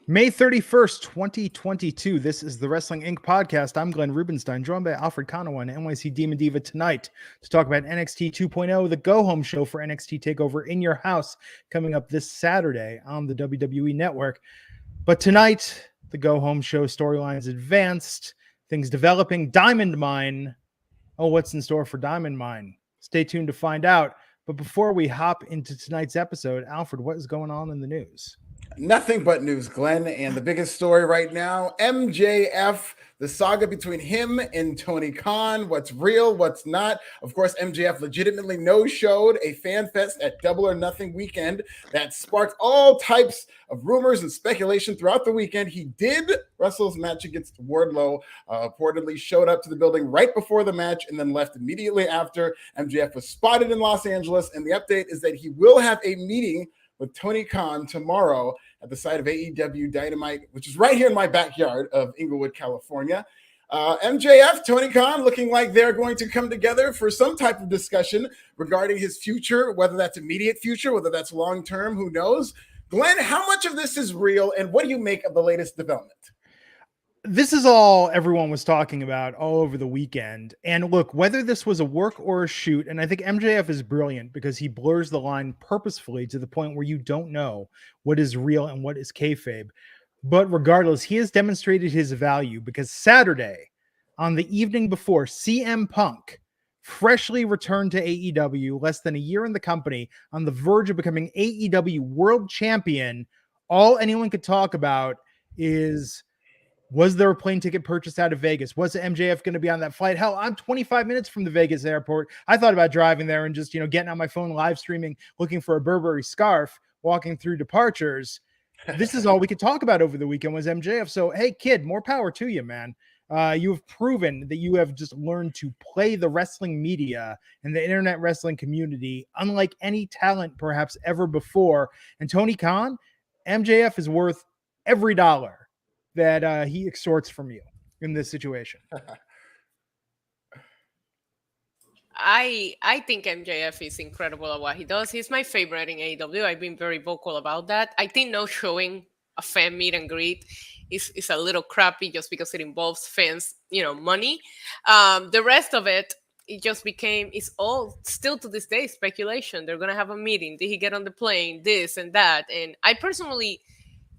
May 31st, 2022. This is the Wrestling Inc. podcast. I'm Glenn Rubenstein, joined by Alfred Konuwa and NYC Demon Diva tonight to talk about NXT 2.0, the go-home show for NXT TakeOver in your house, coming up this Saturday on the WWE Network. But tonight, the go-home show storylines advanced, things developing. Diamond Mine. Oh, what's in store for Diamond Mine? Stay tuned to find out. But before we hop into tonight's episode, Alfred, what is going on in the news? Nothing but news, Glenn. And the biggest story right now, MJF, the saga between him and Tony Khan. What's real, what's not. Of course, MJF legitimately no-showed a fan fest at Double or Nothing weekend that sparked all types of rumors and speculation throughout the weekend. He did wrestle his match against Wardlow, reportedly showed up to the building right before the match and then left immediately after. MJF was spotted in Los Angeles, and the update is that he will have a meeting with Tony Khan tomorrow at the site of AEW Dynamite, which is right here in my backyard of Inglewood, California. MJF, Tony Khan looking like they're going to come together for some type of discussion regarding his future, whether that's immediate future, whether that's long-term, who knows? Glenn, how much of this is real, and what do you make of the latest development? This is all everyone was talking about all over the weekend. And look, whether this was a work or a shoot, and I think MJF is brilliant because he blurs the line purposefully to the point where you don't know what is real and what is kayfabe. But regardless, he has demonstrated his value because Saturday, on the evening before, CM Punk freshly returned to AEW, less than a year in the company, on the verge of becoming AEW World Champion. All anyone could talk about is, was there a plane ticket purchased out of Vegas? Was MJF going to be on that flight? Hell, I'm 25 minutes from the Vegas airport. I thought about driving there and just, getting on my phone, live streaming, looking for a Burberry scarf, walking through departures. This is all we could talk about over the weekend was MJF. So, hey, kid, more power to you, man. You have proven that you have just learned to play the wrestling media and the internet wrestling community unlike any talent perhaps ever before. And Tony Khan, MJF is worth every dollar that he extorts from you in this situation. I think MJF is incredible at what he does. He's my favorite in AEW. I've been very vocal about that. I think no showing a fan meet and greet is a little crappy just because it involves fans, money. The rest of it just it's all still to this day speculation. They're going to have a meeting. Did he get on the plane? This and that. And I personally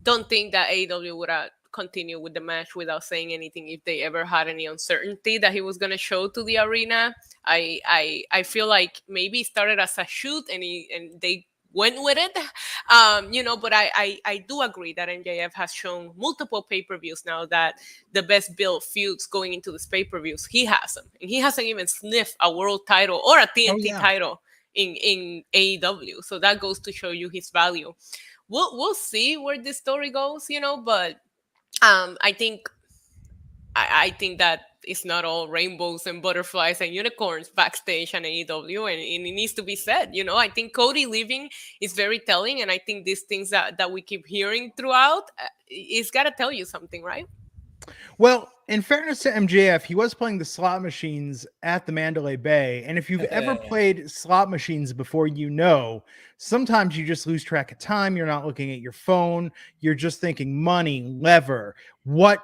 don't think that AEW would have continue with the match without saying anything if they ever had any uncertainty that he was going to show to the arena. I feel like maybe it started as a shoot and they went with it, but I do agree that MJF has shown multiple pay-per-views now that the best built feuds going into this pay-per-views, he hasn't. And he hasn't even sniffed a world title or a TNT title in AEW. So that goes to show you his value. We'll see where this story goes, but I think that it's not all rainbows and butterflies and unicorns backstage and AEW, and it needs to be said. I think Cody leaving is very telling, and I think these things that we keep hearing throughout, it's got to tell you something, right? Well, in fairness to MJF, he was playing the slot machines at the Mandalay Bay. And if you've ever played slot machines before, sometimes you just lose track of time. You're not looking at your phone. You're just thinking money, lever.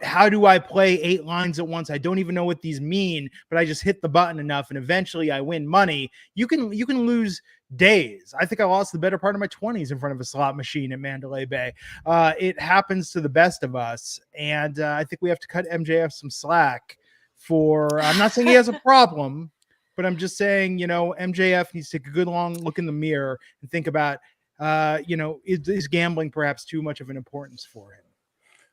How do I play 8 lines at once? I don't even know what these mean, but I just hit the button enough and eventually I win money. You can lose days. I think I lost the better part of my 20s in front of a slot machine at Mandalay Bay. It happens to the best of us. And I think we have to cut MJF some slack I'm not saying he has a problem, but I'm just saying, MJF needs to take a good long look in the mirror and think about, is gambling perhaps too much of an importance for him?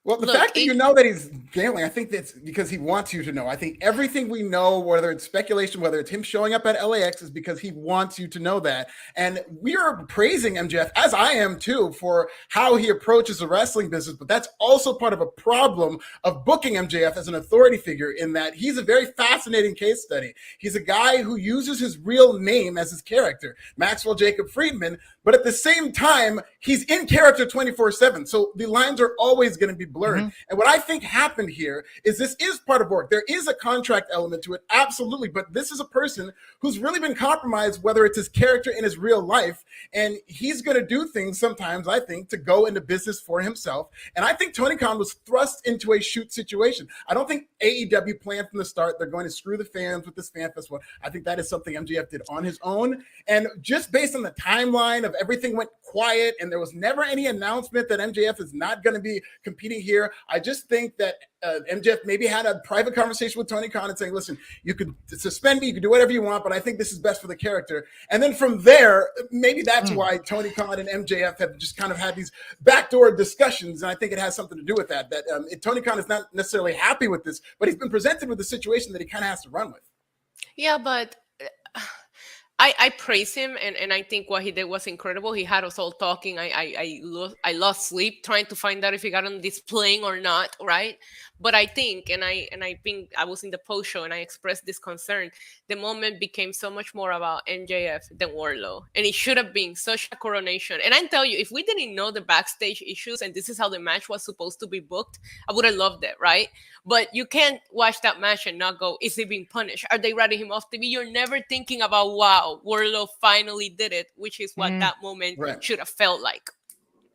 Well, the fact that you know that he's gambling, I think that's because he wants you to know. I think everything we know, whether it's speculation, whether it's him showing up at LAX, is because he wants you to know that. And we are praising MJF, as I am too, for how he approaches the wrestling business. But that's also part of a problem of booking MJF as an authority figure, in that he's a very fascinating case study. He's a guy who uses his real name as his character, Maxwell Jacob Friedman, but at the same time, he's in character 24/7. So the lines are always going to be blurred. Mm-hmm. And what I think happened here is this is part of work. There is a contract element to it, absolutely. But this is a person who's really been compromised, whether it's his character in his real life. And he's going to do things sometimes, I think, to go into business for himself. And I think Tony Khan was thrust into a shoot situation. I don't think AEW planned from the start they're going to screw the fans with this fan festival. I think that is something MJF did on his own. And just based on the timeline of everything went quiet and there was never any announcement that MJF is not going to be competing here, I just think that MJF maybe had a private conversation with Tony Khan and saying, listen, you could suspend me, you could do whatever you want, but I think this is best for the character. And then from there, maybe that's why Tony Khan and MJF have just kind of had these backdoor discussions. And I think it has something to do with that, Tony Khan is not necessarily happy with this, but he's been presented with a situation that he kind of has to run with. Yeah, but I praise him, and I think what he did was incredible. He had us all talking. I lost sleep trying to find out if he got on this plane or not, right? But I think, and I think I was in the post show and I expressed this concern. The moment became so much more about MJF than Wardlow, and it should have been such a coronation. And I tell you, if we didn't know the backstage issues and this is how the match was supposed to be booked, I would have loved it, right? But you can't watch that match and not go, is he being punished? Are they writing him off TV? You're never thinking about, wow, Wardlow finally did it, which is what that moment should have felt like.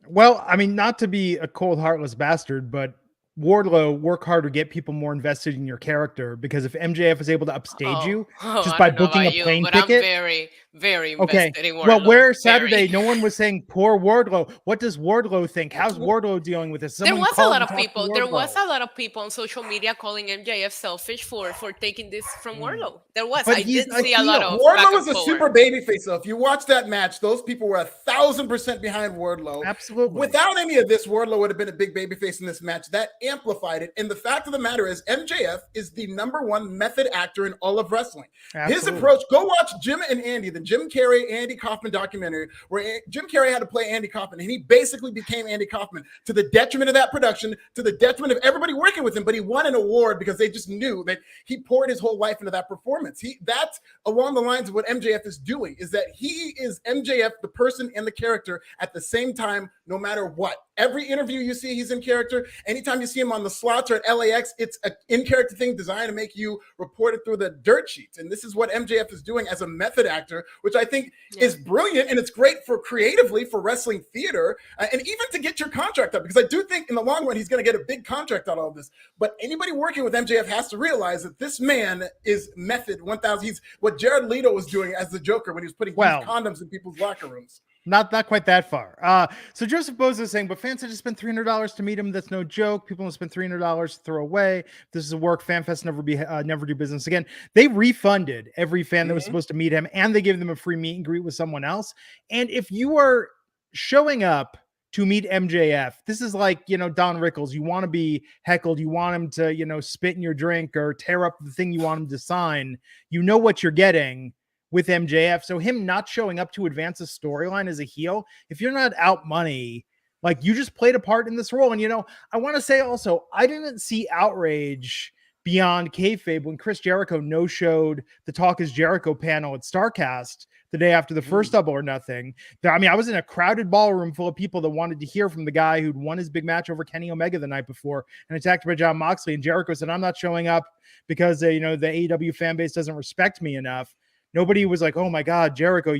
Well, I mean, not to be a cold, heartless bastard, but Wardlow, work hard to get people more invested in your character, because if MJF is able to upstage you just by booking a plane ticket, I'm very, very invested in Wardlow. Well, where Saturday no one was saying poor Wardlow. What does Wardlow think? How's Wardlow dealing with this? There was a lot of people on social media calling MJF selfish for taking this from Wardlow. There was. But I did see a lot of Wardlow was a super babyface. So if you watch that match, those people were 1,000% behind Wardlow. Absolutely. Without any of this, Wardlow would have been a big babyface in this match. That amplified it. And the fact of the matter is, MJF is the #1 method actor in all of wrestling. Absolutely. His approach, go watch Jim and Andy, the Jim Carrey, Andy Kaufman documentary, where Jim Carrey had to play Andy Kaufman, and he basically became Andy Kaufman to the detriment of that production, to the detriment of everybody working with him. But he won an award because they just knew that he poured his whole life into that performance. That's along the lines of what MJF is doing, is that he is MJF, the person and the character at the same time, no matter what. Every interview you see, he's in character. Anytime you see him on the slots or at LAX, it's an in-character thing designed to make you report it through the dirt sheets. And this is what MJF is doing as a method actor, which I think is brilliant. And it's great for creatively for wrestling theater and even to get your contract up, because I do think in the long run, he's going to get a big contract out of all of this. But anybody working with MJF has to realize that this man is method 1,000. He's what Jared Leto was doing as the Joker when he was putting condoms in people's locker rooms. Not quite that far. So Joseph Boza is saying, but fans had to spend $300 to meet him. That's no joke. People don't spend $300 to throw away. This is a work. FanFest never do business again. They refunded every fan that was supposed to meet him, and they gave them a free meet and greet with someone else. And if you are showing up to meet MJF, this is like, Don Rickles. You want to be heckled. You want him to, spit in your drink or tear up the thing you want him to sign. You know what you're getting with MJF. So him not showing up to advance a storyline as a heel, if you're not out money, like, you just played a part in this role. And, I want to say also, I didn't see outrage beyond kayfabe when Chris Jericho no-showed the Talk is Jericho panel at StarCast the day after the first Double or Nothing. I mean, I was in a crowded ballroom full of people that wanted to hear from the guy who'd won his big match over Kenny Omega the night before and attacked by Jon Moxley. And Jericho said, I'm not showing up because, the AEW fan base doesn't respect me enough. Nobody was like, oh my God, Jericho,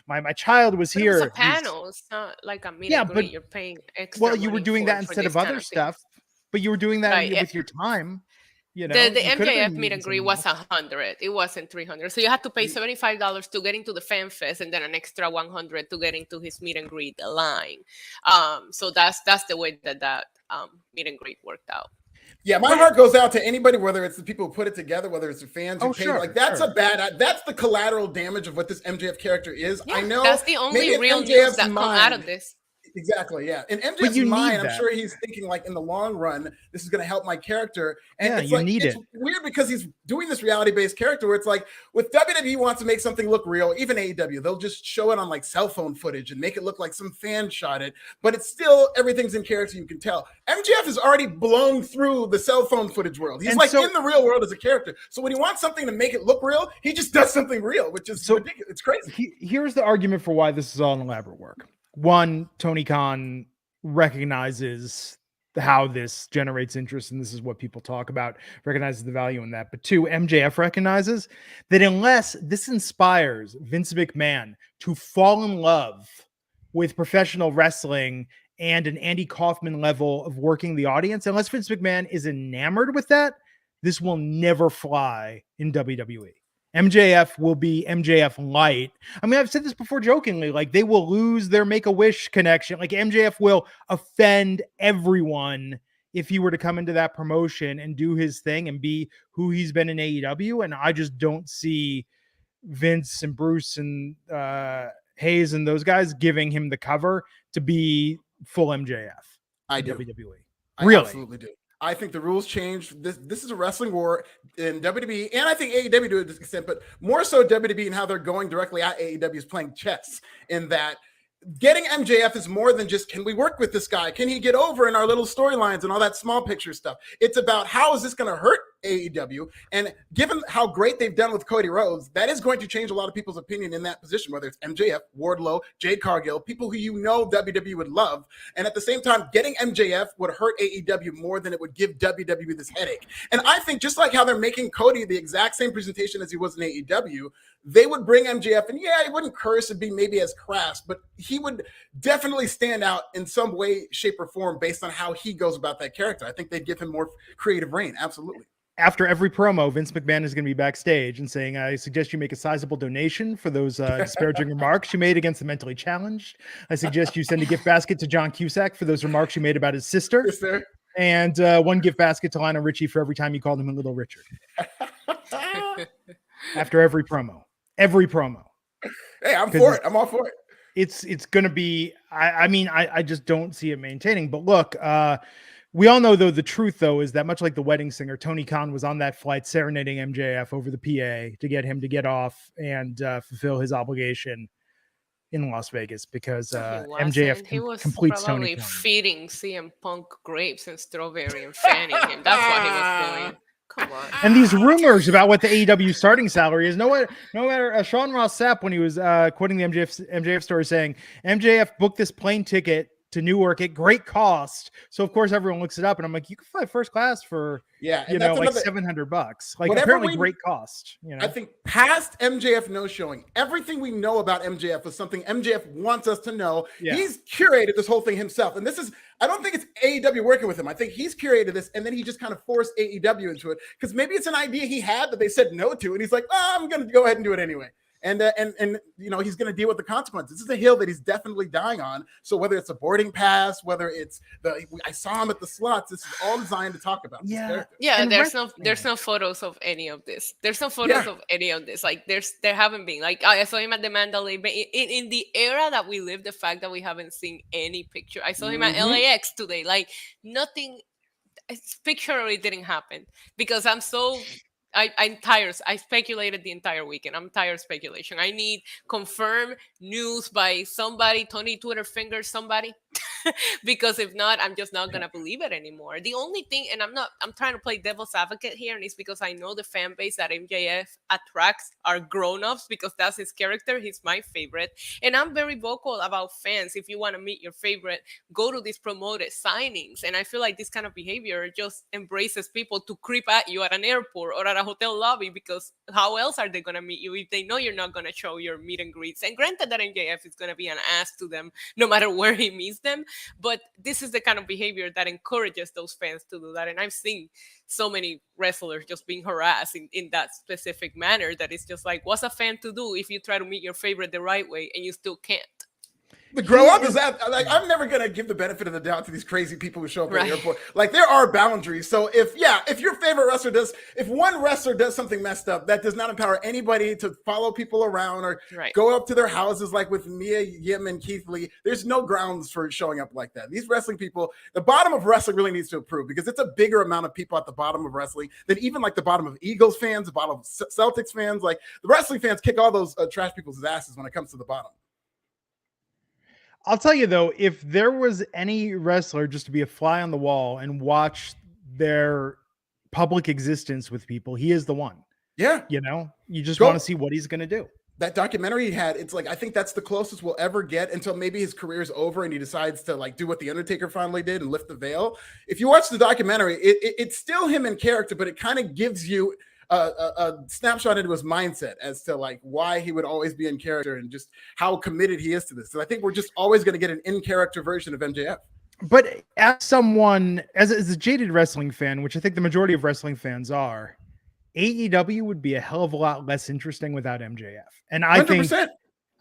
my child was here. It was a panel. It's not like a meet and greet. You're paying extra. Well, you were doing that instead of other stuff, but you were doing that with your time. The MJF meet and greet was 100. It wasn't 300. So you had to pay $75 to get into the fan fest, and then an extra 100 to get into his meet and greet line. So that's the way that meet and greet worked out. Yeah, my heart goes out to anybody, whether it's the people who put it together, whether it's the fans who paid. That's that's the collateral damage of what this MJF character is. Yeah, I know that's the only real news that come out of this. Exactly, yeah. In MJF's mind, I'm sure he's thinking, like, in the long run, this is going to help my character. And it's weird because he's doing this reality-based character where it's like, with WWE wants to make something look real, even AEW, they'll just show it on like cell phone footage and make it look like some fan shot it, but it's still, everything's in character, you can tell. MJF has already blown through the cell phone footage world. He's in the real world as a character. So when he wants something to make it look real, he just does something real, which is ridiculous. It's crazy. Here's the argument for why this is all an elaborate work. One, Tony Khan recognizes how this generates interest, and this is what people talk about, recognizes the value in that. But two, MJF recognizes that unless this inspires Vince McMahon to fall in love with professional wrestling and an Andy Kaufman level of working the audience, unless Vince McMahon is enamored with that, this will never fly in WWE. MJF will be MJF light. I mean, I've said this before jokingly, like they will lose their Make-A-Wish connection. Like MJF will offend everyone if he were to come into that promotion and do his thing and be who he's been in AEW. And I just don't see Vince and Bruce and Hayes and those guys giving him the cover to be full MJF. I do. WWE. I Really? absolutely do. I think the rules changed. This is a wrestling war in WWE, and I think AEW to this extent, but more so WWE and how they're going directly at AEW is playing chess in that getting MJF is more than just, can we work with this guy? Can he get over in our little storylines and all that small picture stuff? It's about how is this going to hurt AEW? And given how great they've done with Cody Rhodes, that is going to change a lot of people's opinion in that position, whether it's MJF, Wardlow, Jade Cargill, people who WWE would love. And at the same time, getting MJF would hurt AEW more than it would give WWE this headache. And I think just like how they're making Cody the exact same presentation as he was in AEW, they would bring MJF, and yeah, he wouldn't curse and be maybe as crass, but he would definitely stand out in some way, shape, or form based on how he goes about that character. I think they'd give him more creative reign. Absolutely. After every promo, Vince McMahon is going to be backstage and saying, I suggest you make a sizable donation for those disparaging remarks you made against the mentally challenged. I suggest you send a gift basket to John Cusack for those remarks you made about his sister. Yes, sir. And one gift basket to Lionel Richie for every time you called him a little Richard. After every promo. Every promo. Hey, I'm for it. I'm all for it. It's going to be, I just don't see it maintaining. But look, we all know, though, the truth, though, is that much like the wedding singer, Tony Khan was on that flight serenading MJF over the PA to get him to get off and fulfill his obligation in Las Vegas because MJF completes Tony Khan. Feeding CM Punk grapes and strawberry and fanning him. That's what he was doing. Come on. And these rumors about what the AEW starting salary is, no matter Sean Ross Sapp, when he was quoting the MJF story, saying MJF booked this plane ticket to Newark at great cost. So of course everyone looks it up, and I'm like, you can fly first class for like $700. Like apparently great cost. I think past MJF no showing, everything we know about MJF is something MJF wants us to know. Yeah. He's curated this whole thing himself, and this is, I don't think it's AEW working with him. I think he's curated this, and then he just kind of forced AEW into it because maybe it's an idea he had that they said no to, and he's like, I'm going to go ahead and do it anyway. And he's going to deal with the consequences. This is a hill that he's definitely dying on. So whether it's a boarding pass, whether it's I saw him at the slots, this is all designed to talk about. Yeah. And there's no photos of any of this. There's no photos of any of this. Like there haven't been. Like I saw him at the Mandalay Bay. In the era that we live, the fact that we haven't seen any picture. I saw him at LAX today. Like nothing. Picture didn't happen because I'm tired. I speculated the entire weekend. I'm tired of speculation. I need confirmed news by somebody, Tony Twitter fingers somebody, because if not, I'm just not going to believe it anymore. The only thing, and I'm trying to play devil's advocate here, and it's because I know the fan base that MJF attracts are grown-ups because that's his character. He's my favorite. And I'm very vocal about fans. If you want to meet your favorite, go to these promoted signings. And I feel like this kind of behavior just embraces people to creep at you at an airport or at a hotel lobby, because how else are they going to meet you if they know you're not going to show your meet and greets? And granted that MJF is going to be an ass to them no matter where he meets them, but this is the kind of behavior that encourages those fans to do that. And I've seen so many wrestlers just being harassed in that specific manner that it's just like, what's a fan to do if you try to meet your favorite the right way and you still can't? The grow up is that, like, I'm never going to give the benefit of the doubt to these crazy people who show up at the airport. Like, there are boundaries. So if your favorite wrestler if one wrestler does something messed up, that does not empower anybody to follow people around or go up to their houses like with Mia Yim and Keith Lee. There's no grounds for showing up like that. These wrestling people, the bottom of wrestling really needs to improve because it's a bigger amount of people at the bottom of wrestling than even like the bottom of Eagles fans, the bottom of Celtics fans. Like the wrestling fans kick all those trash people's asses when it comes to the bottom. I'll tell you, though, if there was any wrestler just to be a fly on the wall and watch their public existence with people, he is the one. Yeah. You just want to see what he's going to do. that documentary he had, it's like, I think that's the closest we'll ever get until maybe his career is over and he decides to like do what the Undertaker finally did and lift the veil. If you watch the documentary, it's still him in character, but it kind of gives you a snapshot into his mindset as to like why he would always be in character and just how committed he is to this. So I think we're just always going to get an in character version of MJF. But as someone, as a jaded wrestling fan, which I think the majority of wrestling fans are, AEW would be a hell of a lot less interesting without MJF. And I 100%. think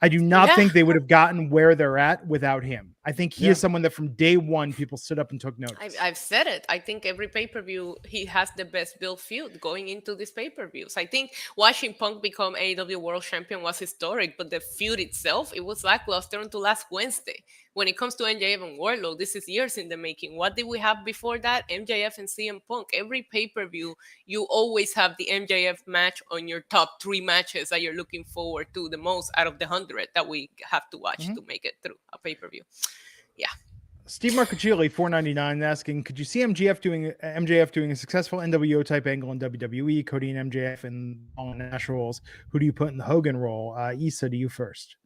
I do not think they would have gotten where they're at without him. I think he is someone that from day one, people stood up and took notice. I've said it. I think every pay-per-view, he has the best built feud going into these pay-per-views. I think watching Punk become AEW World Champion was historic, but the feud itself, it was lackluster until last Wednesday. When it comes to MJF and Wardlow, this is years in the making. What did we have before that? MJF and CM Punk. Every pay-per-view, you always have the MJF match on your top 3 matches that you're looking forward to the most out of the 100 that we have to watch to make it through a pay-per-view. Yeah. Steve Marcuccioli, $4.99, asking, could you see MJF doing a successful NWO type angle in WWE, Cody and MJF in all Nash roles? Who do you put in the Hogan role? Issa, to you first.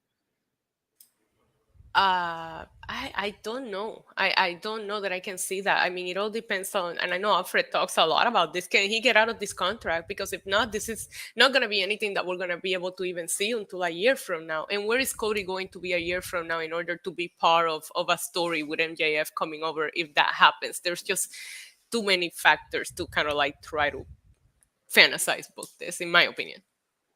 I don't know. I don't know that I can see that. I mean, it all depends on, and I know Alfred talks a lot about this. Can he get out of this contract? Because if not, this is not going to be anything that we're going to be able to even see until a year from now. And where is Cody going to be a year from now in order to be part of a story with MJF coming over if that happens? There's just too many factors to kind of like try to fantasize book this, in my opinion.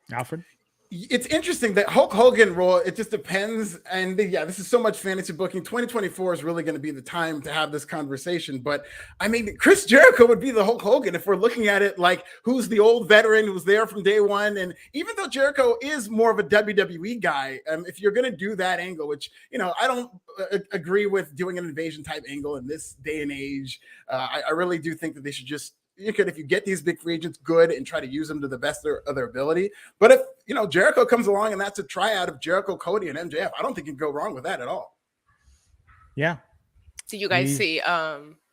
Alfred? It's interesting that Hulk Hogan role, it just depends. And yeah, this is so much fantasy booking. 2024 is really going to be the time to have this conversation. But I mean, Chris Jericho would be the Hulk Hogan if we're looking at it like who's the old veteran who was there from day one. And even though Jericho is more of a WWE guy, if you're going to do that angle, which, you know, I don't agree with doing an invasion type angle in this day and age. I really do think that they should just, if you get these big free agents, good, and try to use them to the best of their ability. But if, you know, Jericho comes along and that's a tryout of Jericho, Cody, and MJF, I don't think you can go wrong with that at all. Yeah. Did you guys see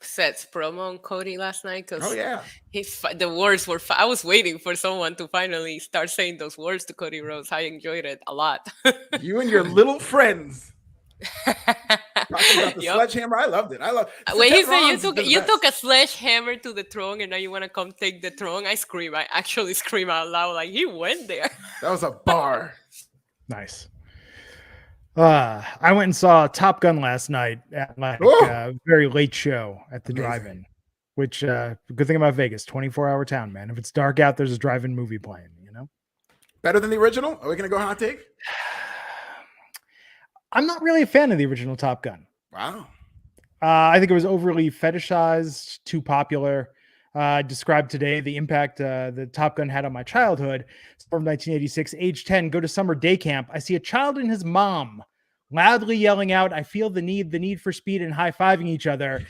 Seth's promo on Cody last night? Oh, yeah. The words were, I was waiting for someone to finally start saying those words to Cody Rhodes. I enjoyed it a lot. You and your little friends. Talking about the sledgehammer, I loved it. When he said you took a sledgehammer to the throne and now you want to come take the throne, I actually scream out loud like he went there. That was a bar. Nice. I went and saw Top Gun last night at like a very late show at the drive-in, which good thing about Vegas, 24-hour town, man. If it's dark out, there's a drive-in movie playing, you know? Better than the original? Are we going to go hot take? I'm not really a fan of the original Top Gun. Wow. I think it was overly fetishized, too popular. Described today the impact the Top Gun had on my childhood. From 1986, age 10, go to summer day camp. I see a child and his mom loudly yelling out, I feel the need for speed, and high-fiving each other.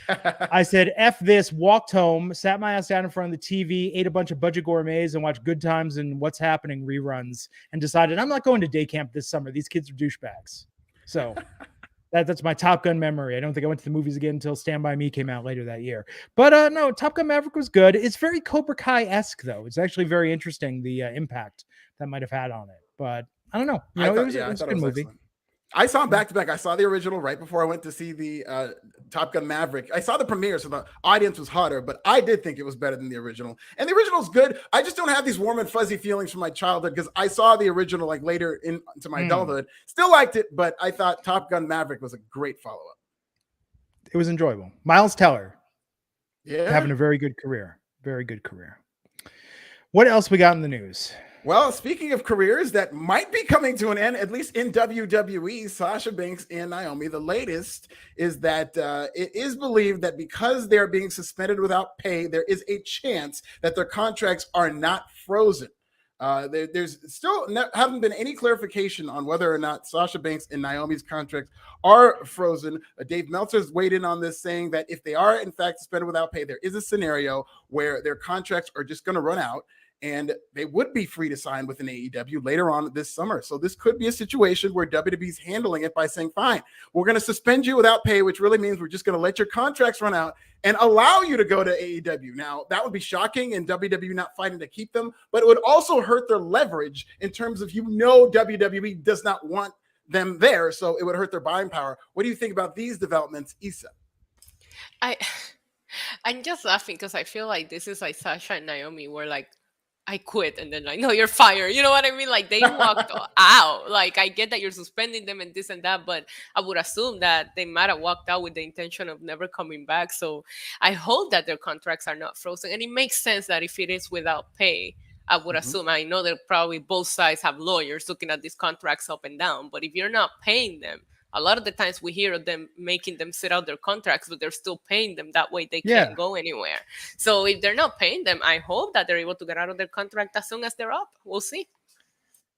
I said, F this, walked home, sat my ass down in front of the TV, ate a bunch of budget gourmets, and watched Good Times and What's Happening reruns, and decided I'm not going to day camp this summer. These kids are douchebags. So that's my Top Gun memory. I don't think I went to the movies again until Stand By Me came out later that year. But no, Top Gun Maverick was good. It's very Cobra Kai-esque, though. It's actually very interesting, the impact that might have had on it. But I don't know. It was a good movie. Excellent. I saw them back to back. I saw the original right before I went to see the Top Gun Maverick. I saw the premiere, so the audience was hotter, but I did think it was better than the original. And the original's good. I just don't have these warm and fuzzy feelings from my childhood because I saw the original like later into my adulthood. Still liked it, but I thought Top Gun Maverick was a great follow-up. It was enjoyable. Miles Teller, having a very good career. Very good career. What else we got in the news? Well, speaking of careers that might be coming to an end, at least in WWE, Sasha Banks and Naomi, the latest is that it is believed that because they're being suspended without pay, there is a chance that their contracts are not frozen. There's still haven't been any clarification on whether or not Sasha Banks and Naomi's contracts are frozen. Dave Meltzer's weighed in on this, saying that if they are in fact suspended without pay, there is a scenario where their contracts are just going to run out. and they would be free to sign with an AEW later on this summer. So this could be a situation where WWE's handling it by saying, fine, we're going to suspend you without pay, which really means we're just going to let your contracts run out and allow you to go to AEW. Now, that would be shocking, and WWE not fighting to keep them, but it would also hurt their leverage in terms of, WWE does not want them there, so it would hurt their buying power. What do you think about these developments, Issa? I'm just laughing because I feel like this is like Sasha and Naomi were like, I quit, and then like, no, you're fired. You know what I mean? Like they walked out. Like I get that you're suspending them and this and that, but I would assume that they might have walked out with the intention of never coming back. So I hope that their contracts are not frozen. And it makes sense that if it is without pay, I would assume, I know that probably both sides have lawyers looking at these contracts up and down, but if you're not paying them, a lot of the times we hear of them making them sit out their contracts, but they're still paying them. That way they can't go anywhere. So if they're not paying them, I hope that they're able to get out of their contract as soon as they're up. We'll see.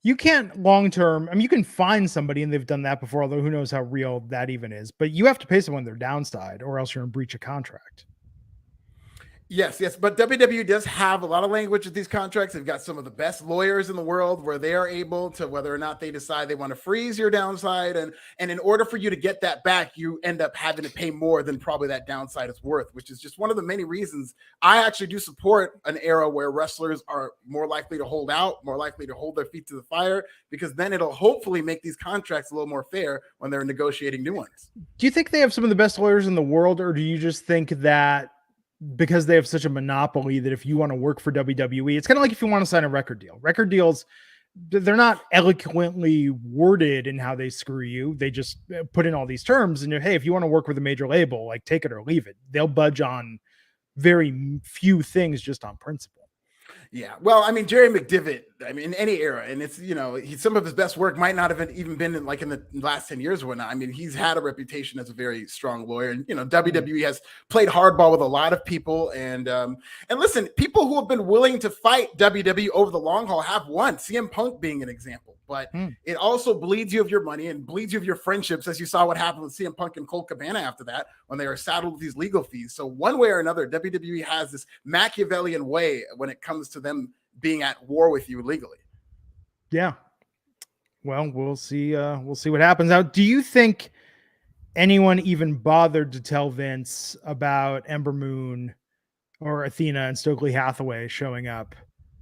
You can't long-term, I mean, you can find somebody, and they've done that before, although who knows how real that even is, but you have to pay someone their downside or else you're in breach of contract. Yes, but WWE does have a lot of language with these contracts. They've got some of the best lawyers in the world where they are able to, whether or not they decide they want to freeze your downside. And in order for you to get that back, you end up having to pay more than probably that downside is worth, which is just one of the many reasons I actually do support an era where wrestlers are more likely to hold out, more likely to hold their feet to the fire, because then it'll hopefully make these contracts a little more fair when they're negotiating new ones. Do you think they have some of the best lawyers in the world, or do you just think that because they have such a monopoly that if you want to work for WWE, it's kind of like if you want to sign a record deal. Record deals, they're not eloquently worded in how they screw you. They just put in all these terms and, hey, if you want to work with a major label, like take it or leave it. They'll budge on very few things just on principle. Yeah, well, I mean, Jerry McDevitt, I mean, in any era, and it's, some of his best work might not have even been in the last 10 years or whatnot. I mean, he's had a reputation as a very strong lawyer, and, WWE has played hardball with a lot of people. And listen, people who have been willing to fight WWE over the long haul have won, CM Punk being an example. But it also bleeds you of your money and bleeds you of your friendships, as you saw what happened with CM Punk and Colt Cabana after that, when they were saddled with these legal fees. So one way or another, WWE has this Machiavellian way when it comes to them being at war with you legally. Yeah. Well, we'll see. We'll see what happens. Now, do you think anyone even bothered to tell Vince about Ember Moon or Athena and Stokely Hathaway showing up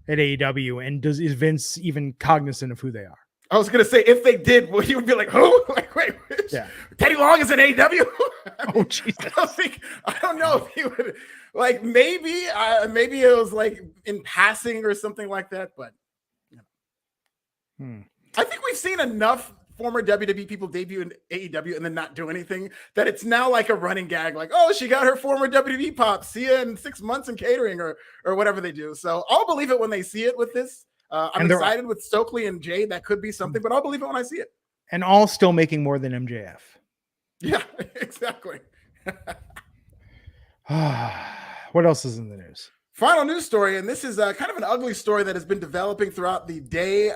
at AEW? And is Vince even cognizant of who they are? I was going to say, if they did, well, he would be like, who? Like, wait, Teddy Long is in AEW? Oh, Jesus. I don't know if he would, like, maybe it was like in passing or something like that, but I think we've seen enough former WWE people debut in AEW and then not do anything that it's now like a running gag, like, oh, she got her former WWE pop, see ya in 6 months in catering or whatever they do. So I'll believe it when they see it with this. I'm excited with Stokely and Jade. That could be something, but I'll believe it when I see it. And all still making more than MJF. Yeah, exactly. What else is in the news? Final news story, and this is kind of an ugly story that has been developing throughout the day.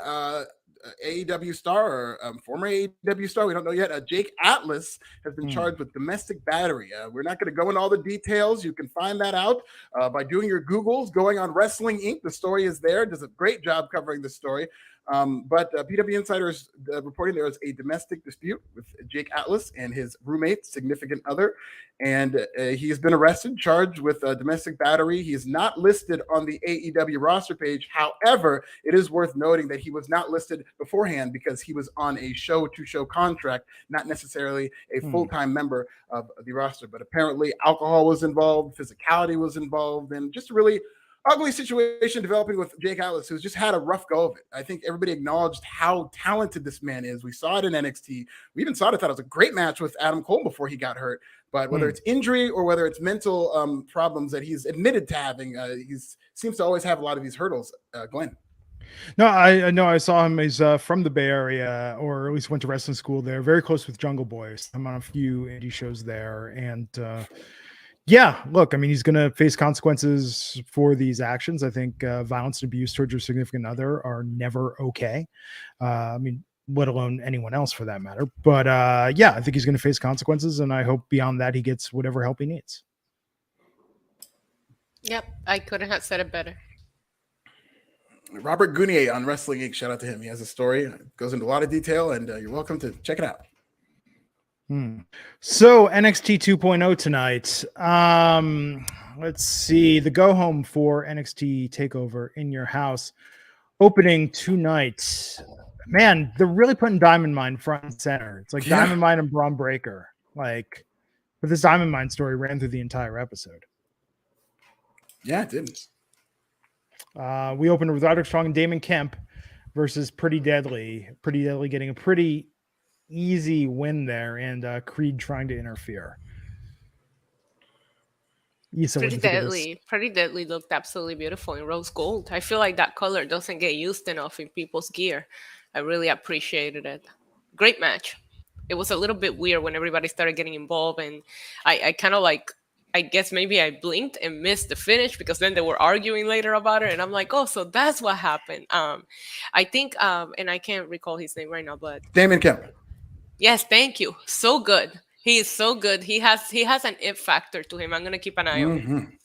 AEW star or former AEW star, we don't know yet, Jake Atlas has been charged with domestic battery. We're not going to go into all the details. You can find that out by doing your Googles, going on Wrestling Inc. The story is there. Does a great job covering the story. But PW Insider's reporting there was a domestic dispute with Jake Atlas and his roommate, significant other, and he has been arrested, charged with domestic battery. He is not listed on the AEW roster page. However, it is worth noting that he was not listed beforehand because he was on a show-to-show contract, not necessarily a full-time member of the roster. But apparently alcohol was involved, physicality was involved, and just really ugly situation developing with Jake Atlas, who's just had a rough go of it. I think everybody acknowledged how talented this man is. We saw it in NXT. We even saw it. I thought it was a great match with Adam Cole before he got hurt. But whether it's injury or whether it's mental problems that he's admitted to having, he seems to always have a lot of these hurdles. Glenn. No, I know. I saw him. He's from the Bay Area, or at least went to wrestling school there. Very close with Jungle Boys. I'm on a few indie shows there, and yeah, look, I mean, he's going to face consequences for these actions. I think violence and abuse towards your significant other are never okay. I mean, let alone anyone else for that matter. But yeah, I think he's going to face consequences, and I hope beyond that he gets whatever help he needs. Yep, I couldn't have said it better. Robert Gunier on Wrestling Inc. Shout out to him. He has a story. It goes into a lot of detail, and you're welcome to check it out. So NXT 2.0 tonight. Let's see the go home for NXT Takeover in Your House opening tonight. Man, they're really putting Diamond Mine front and center. It's like Diamond Mine and Braun Breaker. Like, but this Diamond Mine story ran through the entire episode. Yeah, it did. We opened with Roderick Strong and Damon Kemp versus Pretty Deadly. Pretty Deadly getting a pretty easy win there, and Creed trying to interfere. Pretty Deadly looked absolutely beautiful in rose gold. I feel like that color doesn't get used enough in people's gear. I really appreciated it. Great match. It was a little bit weird when everybody started getting involved, and I kind of like, I guess maybe I blinked and missed the finish because then they were arguing later about it, and I'm like, oh, so that's what happened. I think, and I can't recall his name right now, but Damon Kemp. Yes, thank you. So good. He is so good. He has an it factor to him. I'm gonna keep an eye on him.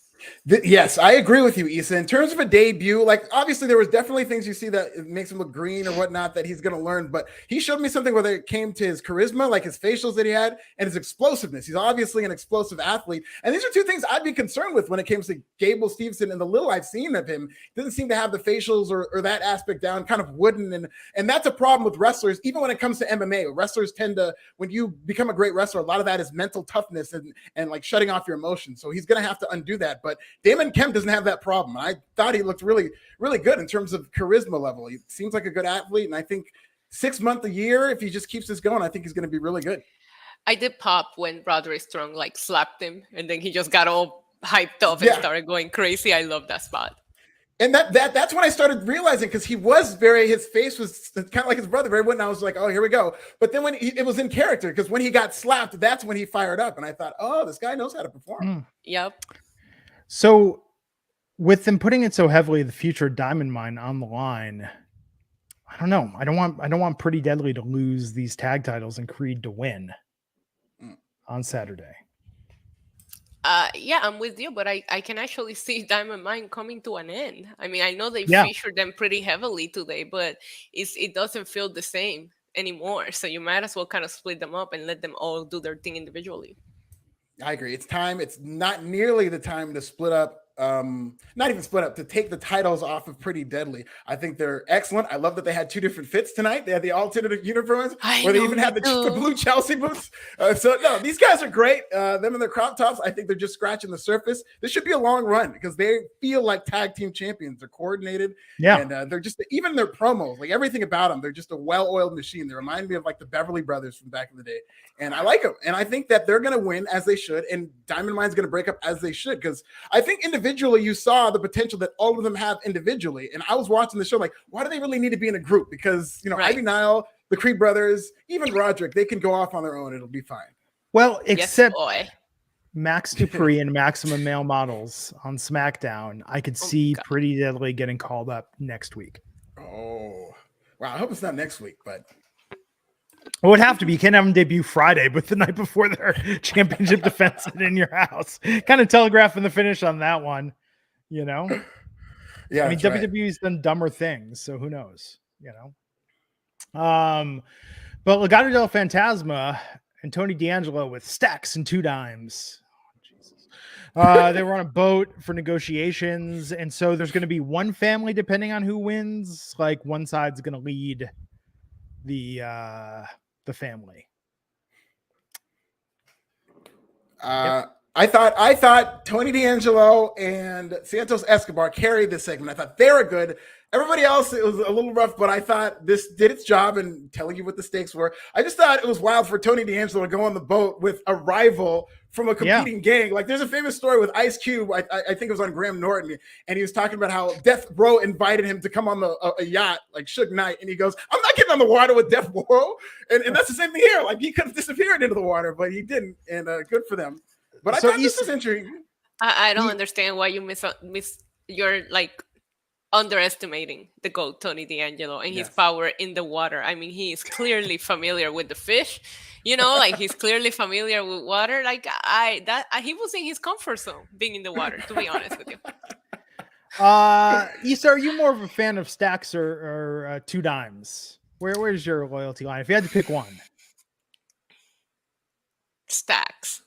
Yes, I agree with you, Issa. In terms of a debut, like obviously there was definitely things you see that it makes him look green or whatnot that he's going to learn, but he showed me something whether it came to his charisma, like his facials that he had, and his explosiveness. He's obviously an explosive athlete, and these are two things I'd be concerned with when it comes to Gable Steveson. And the little I've seen of him, doesn't seem to have the facials or that aspect down, kind of wooden, and that's a problem with wrestlers. Even when it comes to MMA, wrestlers tend to, when you become a great wrestler, a lot of that is mental toughness and like shutting off your emotions. So he's going to have to undo that. But Damon Kemp doesn't have that problem. I thought he looked really, really good in terms of charisma level. He seems like a good athlete, and I think 6 months a year, if he just keeps this going, I think he's going to be really good. I did pop when Roderick Strong like slapped him, and then he just got all hyped up and started going crazy. I love that spot. And that's when I started realizing, because he was his face was kind of like his brother, very wooden. I was like, oh, here we go. But then when it was in character, because when he got slapped, that's when he fired up, and I thought, oh, this guy knows how to perform. Yep. So with them putting it so heavily, the future Diamond Mine on the line, I don't know. I don't want Pretty Deadly to lose these tag titles and Creed to win on Saturday. Yeah, I'm with you, but I can actually see Diamond Mine coming to an end. I mean, I know they featured them pretty heavily today, but it doesn't feel the same anymore. So you might as well kind of split them up and let them all do their thing individually. I agree. It's time. It's not nearly the time to split up. Not even split up, to take the titles off of Pretty Deadly. I think they're excellent. I love that they had two different fits tonight. They had the alternative uniforms where they even had the blue Chelsea boots. So no, these guys are great. Them and their crop tops, I think they're just scratching the surface. This should be a long run because they feel like tag team champions. They're coordinated. Yeah. And they're just, even their promos, like everything about them, they're just a well-oiled machine. They remind me of like the Beverly Brothers from back in the day. And I like them. And I think that they're going to win as they should. And Diamond Mine's going to break up as they should. Because I think individually you saw the potential that all of them have individually. And I was watching the show like, why do they really need to be in a group? Because, Ivy Nile, the Creed brothers, even Roderick, they can go off on their own. It'll be fine. Well, except Max Dupree and Maximum Male Models on SmackDown. I could see Pretty Deadly getting called up next week. Oh, wow. I hope it's not next week, but... It would have to be. You can't have them debut Friday, but the night before their championship defense in Your House. Kind of telegraphing the finish on that one, Yeah. I mean, WWE's done dumber things, so who knows, But Legado del Fantasma and Tony D'Angelo with stacks and 2 dimes. Oh, Jesus. They were on a boat for negotiations, and so there's going to be one family depending on who wins. Like one side's going to lead the family. I thought Tony D'Angelo and Santos Escobar carried this segment. I thought they were good. Everybody else, it was a little rough, but I thought this did its job in telling you what the stakes were. I just thought it was wild for Tony D'Angelo to go on the boat with a rival from a competing gang. Like there's a famous story with Ice Cube. I think it was on Graham Norton, and he was talking about how Death Row invited him to come on a yacht, like Suge Knight, and he goes, "I'm not getting on the water with Death Row," and that's the same thing here. Like he could have disappeared into the water, but he didn't, and good for them. But I thought this was interesting. I don't understand why you you're like underestimating the GOAT, Tony D'Angelo, and his power in the water. I mean, he is clearly familiar with the fish, like he's clearly familiar with water. Like he was in his comfort zone being in the water, to be honest with you. Issa, are you more of a fan of stacks or two dimes? Where's your loyalty line? If you had to pick one. Stacks.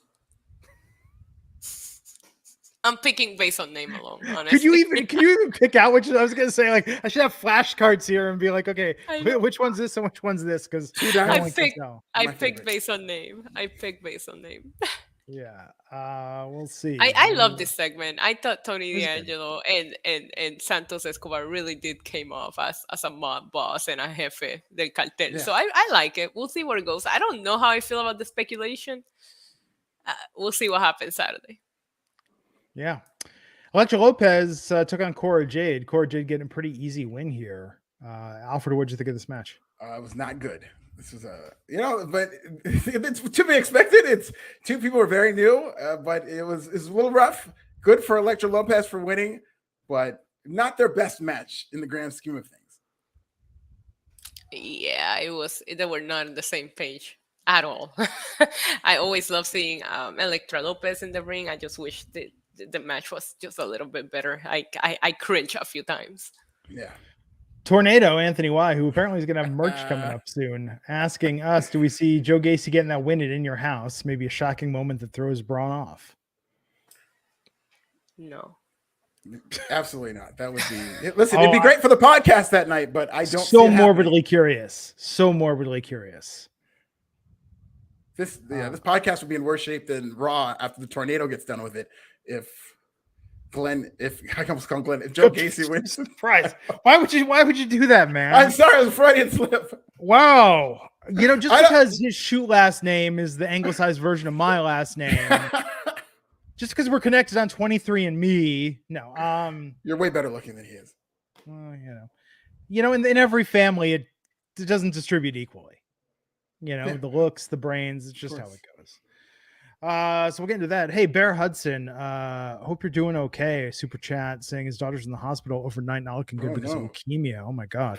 I'm picking based on name alone, honestly. Can you even pick out which? I was gonna say, like, I should have flashcards here and be like, okay, which one's this and which one's this? Because I picked based on name. Yeah, we'll see. I love this segment. I thought Tony D'Angelo and Santos Escobar really did came off as a mob boss and a jefe del cartel. Yeah. So I like it. We'll see where it goes. I don't know how I feel about the speculation. We'll see what happens Saturday. Yeah. Elektra Lopez took on Cora Jade. Cora Jade getting a pretty easy win here. Alfred, what did you think of this match? It was not good. This was but it's to be expected. It's two people were very new, but it's a little rough. Good for Elektra Lopez for winning, but not their best match in the grand scheme of things. Yeah, it was. They were not on the same page at all. I always love seeing Elektra Lopez in the ring. I just wish the match was just a little bit better. I cringe a few times. Yeah. Tornado Anthony Y, who apparently is going to have merch coming up soon, asking us, do we see Joe Gacy getting that win in your house? Maybe a shocking moment that throws Braun off. No. Absolutely not. That would be listen, it'd be great for the podcast that night, but I don't so morbidly curious. So morbidly curious. This podcast would be in worse shape than Raw after the tornado gets done with it. If Joe Gacy wins. Surprise. Why would you do that, man? I'm sorry, it was a Freudian slip. Wow. Just because his shoot last name is the anglicized version of my last name. Just because we're connected on 23andMe. No. You're way better looking than he is. Well, in every family it doesn't distribute equally. The looks, the brains, it's just how it goes. So we'll get into that. Hey, Bear Hudson, hope you're doing okay. Super chat saying his daughter's in the hospital overnight, not looking good because of leukemia. Oh my God.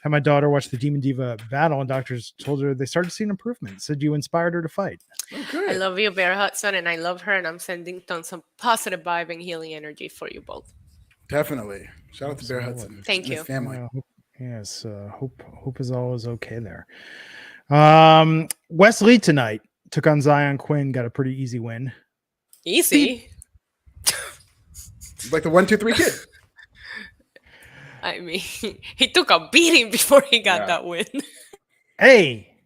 Had my daughter watch the Demon Diva battle and doctors told her they started seeing improvement. Said you inspired her to fight. Okay. I love you, Bear Hudson, and I love her, and I'm sending tons of positive vibe and healing energy for you both. Definitely. Shout out to Bear Hudson. Thank you. Family. Yes. Hope is always okay there. Wesley tonight took on Zion Quinn, got a pretty easy win. Easy? Like the 1, 2, 3 kid. I mean, he took a beating before he got that win. Hey,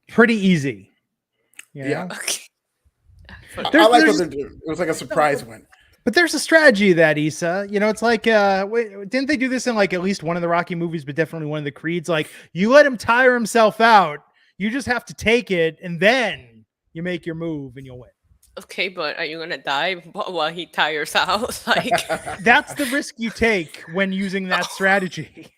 pretty easy. Yeah. Okay. I like what they're doing. It was like a surprise win. But there's a strategy to that, Issa. It's like, didn't they do this in like at least one of the Rocky movies, but definitely one of the Creeds? Like, you let him tire himself out. You just have to take it, and then you make your move, and you'll win. Okay, but are you gonna die while he tires out? Like, that's the risk you take when using that strategy.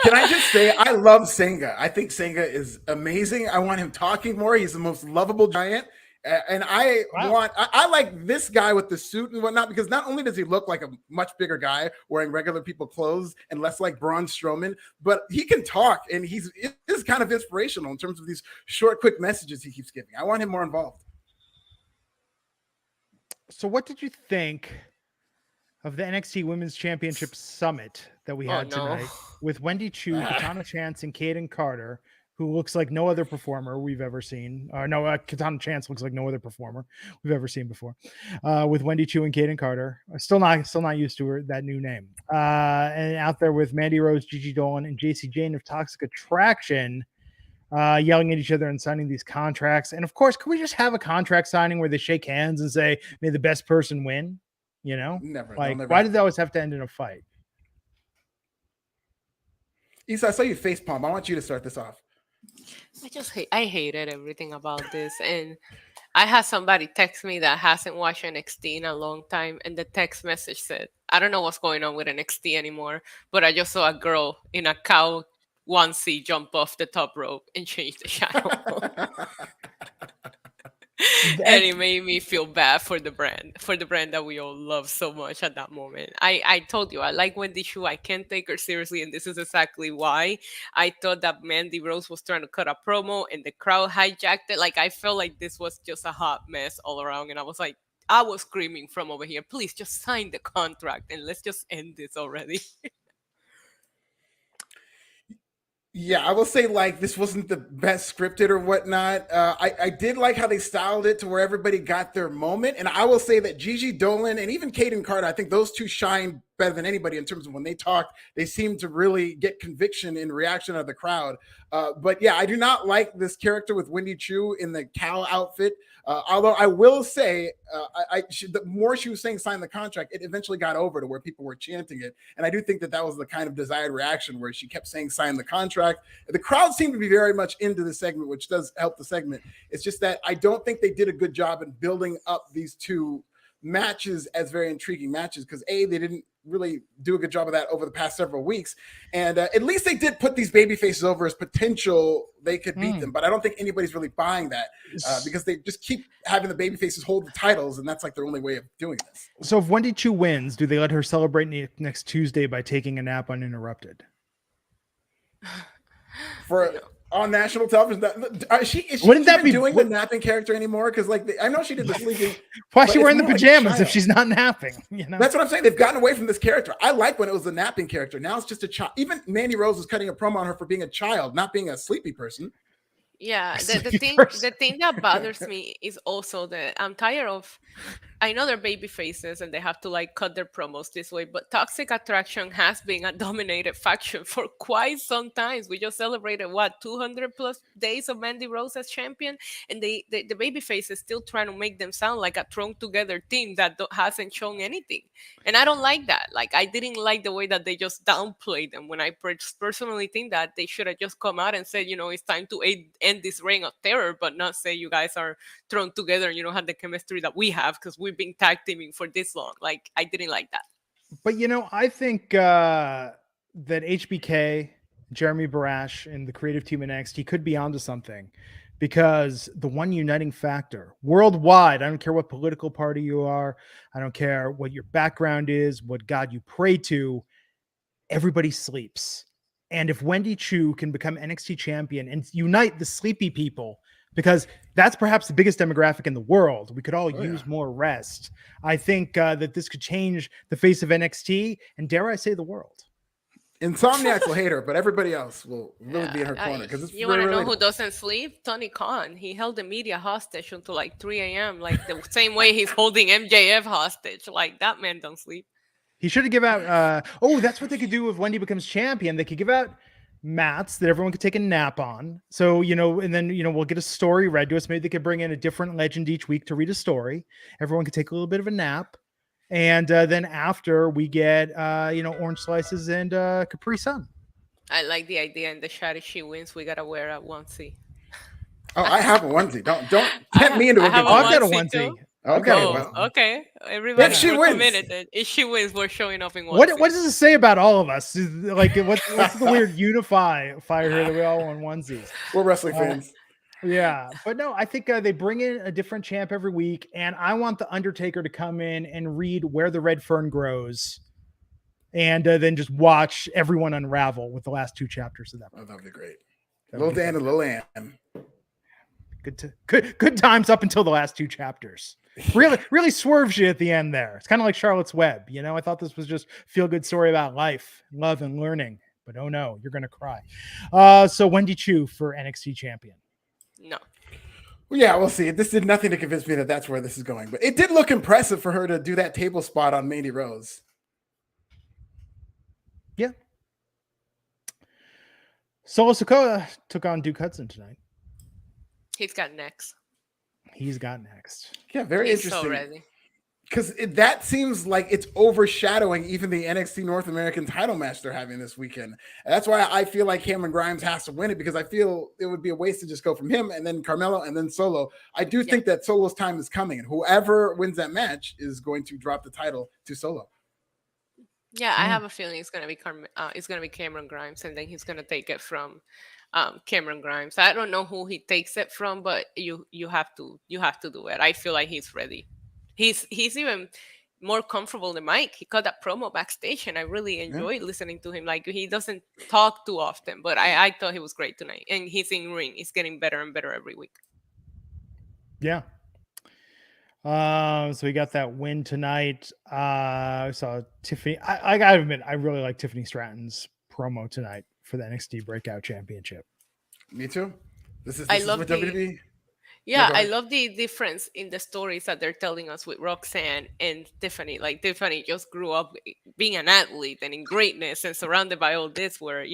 Can I just say, I love Senga. I think Senga is amazing. I want him talking more. He's the most lovable giant. And I like this guy with the suit and whatnot, because not only does he look like a much bigger guy wearing regular people clothes and less like Braun Strowman, but he can talk, and it is kind of inspirational in terms of these short, quick messages he keeps giving. I want him more involved. So what did you think of the NXT Women's Championship Summit that we had tonight with Wendy Chu, Katana Chance, and Kaden Carter, who looks like no other performer we've ever seen. Katana Chance looks like no other performer we've ever seen before. With Wendy Chu and Kaden Carter. Still not used to that new name. And out there with Mandy Rose, Gigi Dolan, and JC Jane of Toxic Attraction, yelling at each other and signing these contracts. And of course, can we just have a contract signing where they shake hands and say, may the best person win? Never. Why did they always have to end in a fight? Issa, I saw you face palm. I want you to start this off. I hated everything about this, and I had somebody text me that hasn't watched NXT in a long time, and the text message said, I don't know what's going on with NXT anymore, but I just saw a girl in a cow onesie jump off the top rope and change the channel. And it made me feel bad for the brand that we all love so much at that moment. I told you, I like Wendy Chu. I can't take her seriously, and this is exactly why. I thought that Mandy Rose was trying to cut a promo, and the crowd hijacked it. Like, I felt like this was just a hot mess all around, and I was like, I was screaming from over here, please just sign the contract and let's just end this already. Yeah, I will say like this wasn't the best scripted or whatnot. I did like how they styled it to where everybody got their moment, and I will say that Gigi Dolan and even Kaden Carter, I think those two shine better than anybody in terms of when they talk. They seem to really get conviction in reaction of the crowd. But yeah, I do not like this character with Wendy Chu in the cow outfit. Although I will say, the more she was saying sign the contract, it eventually got over to where people were chanting it. And I do think that that was the kind of desired reaction where she kept saying sign the contract. The crowd seemed to be very much into the segment, which does help the segment. It's just that I don't think they did a good job in building up these two matches as very intriguing matches because they didn't really do a good job of that over the past several weeks, and at least they did put these baby faces over as potential they could beat them, but I don't think anybody's really buying that because they just keep having the baby faces hold the titles, and that's like their only way of doing this. So if Wendy Chu wins, do they let her celebrate next Tuesday by taking a nap uninterrupted? For on national television, is she Wouldn't that even be doing the napping character anymore? Because like I know she did the sleeping. Why is she wearing the pajamas if she's not napping? You know, that's what I'm saying. They've gotten away from this character. I like when it was the napping character. Now it's just a child. Even Mandy Rose was cutting a promo on her for being a child, not being a sleepy person. Yeah, the thing that bothers me is also that I'm tired of. I know they're baby faces and they have to like cut their promos this way, but Toxic Attraction has been a dominated faction for quite some time. We just celebrated 200 plus days of Mandy Rose as champion, and the baby face is still trying to make them sound like a thrown together team that hasn't shown anything, and I don't like that. Like I didn't like the way that they just downplayed them. When I personally think that they should have just come out and said, it's time to end this reign of terror, but not say you guys are thrown together and you don't have the chemistry that we have because we've been tag teaming for this long. Like I didn't like that. But I think that HBK, Jeremy Barash, and the creative team in NXT could be onto something, because the one uniting factor worldwide, I don't care what political party you are, I don't care what your background is, what God you pray to, everybody sleeps. And if Wendy Chu can become NXT champion and unite the sleepy people, because that's perhaps the biggest demographic in the world, we could all use more rest. I think that this could change the face of NXT and, dare I say, the world. Insomniacs will hate her, but everybody else will really be in her corner. Because you want to know who doesn't sleep? Tony Khan. He held the media hostage until like 3 a.m. Like the same way he's holding MJF hostage. Like that man don't sleep. He should have given out. That's what they could do if Wendy becomes champion. They could give out mats that everyone could take a nap on. So, and then, we'll get a story read to us. Maybe they could bring in a different legend each week to read a story. Everyone could take a little bit of a nap. And then after we get, orange slices and Capri Sun. I like the idea. In the chat, if she wins, we got to wear a onesie. Oh, I have a onesie. Don't tempt me into a good I've got a onesie. Okay. Okay. Everybody, if she wins, if she wins, we're showing up in one. What does it say about all of us? Like, what's the weird unify fire here that we all want onesies? We're wrestling fans. Yeah, but no, I think they bring in a different champ every week, and I want the Undertaker to come in and read Where the Red Fern Grows, and then just watch everyone unravel with the last 2 chapters of that. Oh, that'd be great. Little Dan and Little Ann. Good times up until the last 2 chapters. Really swerves you at the end there. It's kind of like Charlotte's Web. I thought this was just feel-good story about life, love, and learning. But oh no, you're going to cry. So Wendy Chu for NXT champion. No. Well, yeah, we'll see. This did nothing to convince me that that's where this is going. But it did look impressive for her to do that table spot on Mandy Rose. Yeah. Solo Sikoa took on Duke Hudson tonight. He's got next. Yeah, very He's interesting. So ready. Because that seems like it's overshadowing even the NXT North American title match they're having this weekend. And that's why I feel like Cameron Grimes has to win it, because I feel it would be a waste to just go from him and then Carmelo and then Solo. I do think that Solo's time is coming, and whoever wins that match is going to drop the title to Solo. Yeah, I have a feeling it's gonna be Cameron Grimes, and then he's gonna take it from Cameron Grimes. I don't know who he takes it from, but you have to do it. I feel like he's ready. He's even more comfortable than Mike. He cut that promo backstage, and I really enjoyed listening to him. Like, he doesn't talk too often, but I thought he was great tonight. And he's in ring. He's getting better and better every week. Yeah. So we got that win tonight. I saw Tiffany. I gotta admit, I really like Tiffany Stratton's promo tonight for the NXT Breakout Championship. Me too. This is I love what the WWE. Yeah, go I ahead. love the difference in the stories that they're telling us with Roxanne and Tiffany. Like Tiffany just grew up being an athlete and in greatness and surrounded by all this where,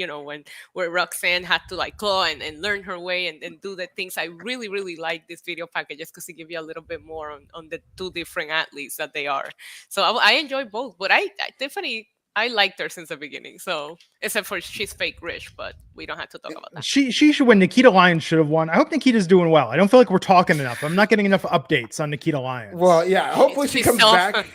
where Roxanne had to like claw and learn her way and do the things. I really, really like this video packages because it gives you a little bit more on the two different athletes that they are. So I enjoy both, but Tiffany, I liked her since the beginning. So except for she's fake rich, but we don't have to talk about that. She should win. Nikita Lyons should have won. I hope Nikita's doing well. I don't feel like we're talking enough. I'm not getting enough updates on Nikita Lyons. Well, yeah. Hopefully she comes back.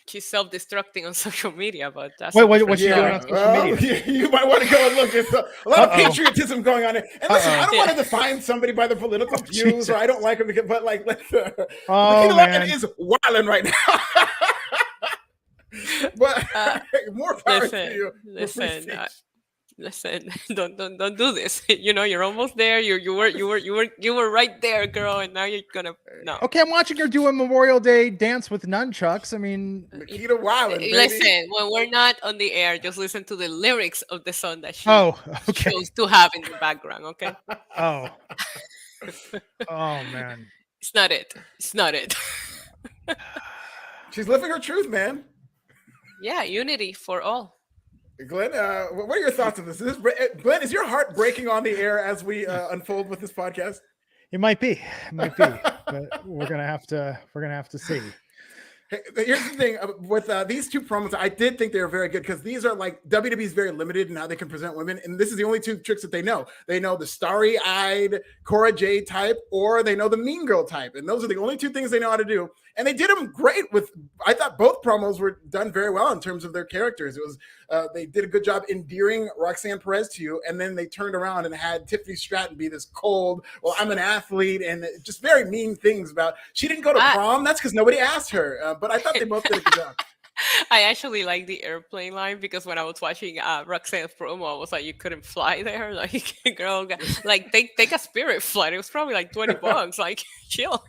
She's self-destructing on social media, but that's what's she doing on social media? You might want to go and look. There's a lot of patriotism going on here. And listen, I don't want to define somebody by their political views, or I don't like them, but like, Nikita Lyons is wilding right now. But more power to you. Listen, don't do this. You're almost there. You were right there, girl, and now you're gonna no. Okay, I'm watching her do a Memorial Day dance with nunchucks. I mean, Nikita Wildin', listen, when we're not on the air, just listen to the lyrics of the song that she chose to have in the background. Okay. Oh man, it's not it. She's living her truth, man. Yeah, unity for all. Glenn, what are your thoughts on this? Glenn, is your heart breaking on the air as we unfold with this podcast? It might be, but we're gonna have to see. Hey, here's the thing with these two promos. I did think they were very good because these are like WWE's very limited in how they can present women, and this is the only two tricks that they know. They know the starry-eyed Cora Jade type, or they know the mean girl type, and those are the only two things they know how to do. And they did them great with. I thought both promos were done very well in terms of their characters. It was they did a good job endearing Roxanne Perez to you, and then they turned around and had Tiffany Stratton be this cold, well, I'm an athlete, and just very mean things about. She didn't go to prom. That's because nobody asked her. But I thought they both did a good job. I actually like the airplane line because when I was watching Roxanne's promo, I was like, you couldn't fly there. Like, girl, like take a Spirit flight. It was probably like $20. Like, chill.